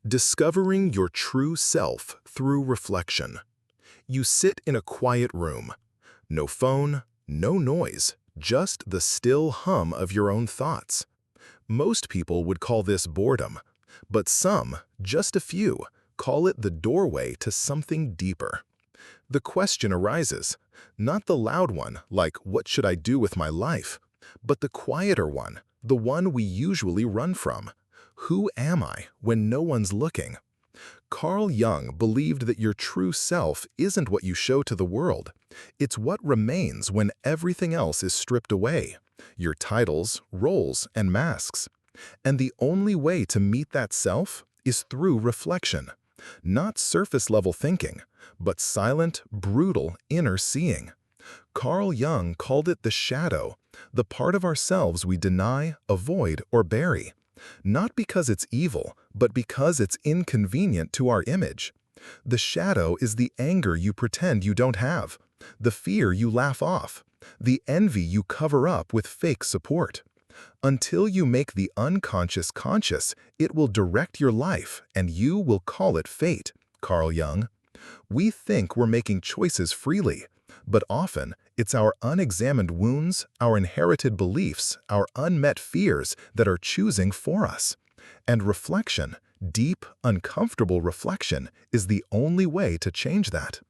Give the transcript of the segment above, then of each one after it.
Discovering your true self through reflection. You sit in a quiet room. No phone, no noise, just the still hum of your own thoughts. Most people would call this boredom, but some, just a few, call it the doorway to something deeper. The question arises, not the loud one, like what should I do with my life, but the quieter one, the one we usually run from. Who am I when no one's looking? Carl Jung believed that your true self isn't what you show to the world. It's what remains when everything else is stripped away, your titles, roles, and masks. And the only way to meet that self is through reflection. Not surface-level thinking, but silent, brutal inner seeing. Carl Jung called it the shadow, the part of ourselves we deny, avoid, or bury. Not because it's evil, but because it's inconvenient to our image. The shadow is the anger you pretend you don't have, the fear you laugh off, the envy you cover up with fake support. Until you make the unconscious conscious, it will direct your life and you will call it fate. Carl Jung. We think we're making choices freely, but often it's our unexamined wounds, our inherited beliefs, our unmet fears that are choosing for us. And reflection, deep, uncomfortable reflection, is the only way to change that.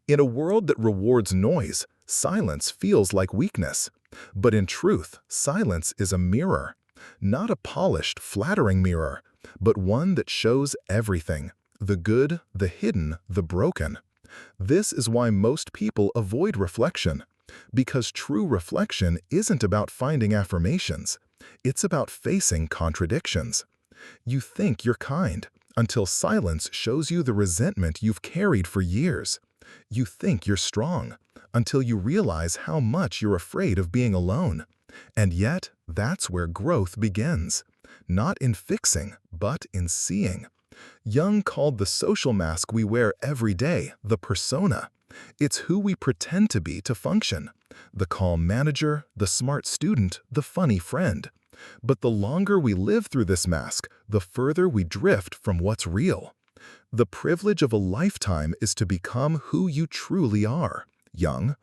In a world that rewards noise, silence feels like weakness. But in truth, silence is a mirror. Not a polished, flattering mirror, but one that shows everything. The good, the hidden, the broken. This is why most people avoid reflection. Because true reflection isn't about finding affirmations. It's about facing contradictions. You think you're kind, until silence shows you the resentment you've carried for years. You think you're strong, until you realize how much you're afraid of being alone. And yet, that's where growth begins. Not in fixing, but in seeing. Jung called the social mask we wear every day the persona. It's who we pretend to be to function. The calm manager, the smart student, the funny friend. But the longer we live through this mask, the further we drift from what's real. The privilege of a lifetime is to become who you truly are. Jung.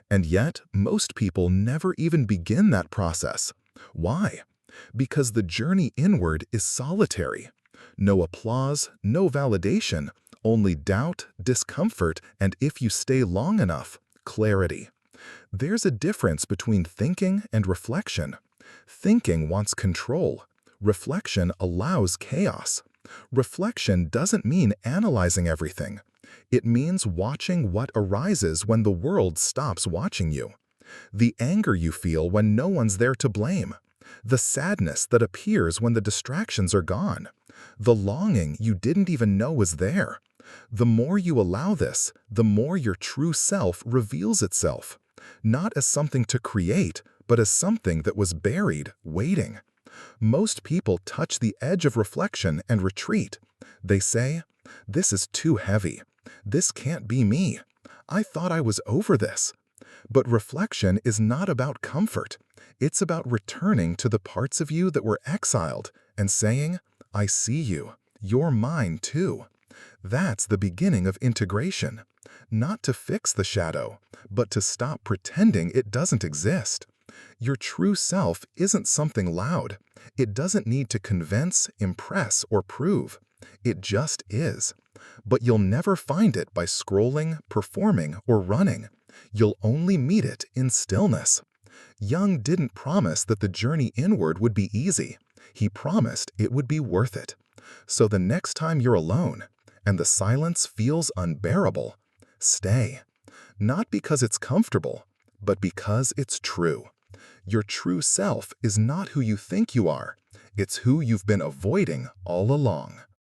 And yet, most people never even begin that process. Why? Because the journey inward is solitary. No applause, no validation, only doubt, discomfort, and if you stay long enough, clarity. There's a difference between thinking and reflection. Thinking wants control. Reflection allows chaos. Reflection doesn't mean analyzing everything. It means watching what arises when the world stops watching you. The anger you feel when no one's there to blame. The sadness that appears when the distractions are gone. The longing you didn't even know was there. The more you allow this, the more your true self reveals itself. Not as something to create, but as something that was buried, waiting. Most people touch the edge of reflection and retreat. They say, "This is too heavy. This can't be me. I thought I was over this." But reflection is not about comfort. It's about returning to the parts of you that were exiled and saying, "I see you. You're mine too." That's the beginning of integration. Not to fix the shadow, but to stop pretending it doesn't exist. Your true self isn't something loud. It doesn't need to convince, impress, or prove. It just is. But you'll never find it by scrolling, performing, or running. You'll only meet it in stillness. Jung didn't promise that the journey inward would be easy. He promised it would be worth it. So the next time you're alone, and the silence feels unbearable, stay. Not because it's comfortable, but because it's true. Your true self is not who you think you are. It's who you've been avoiding all along.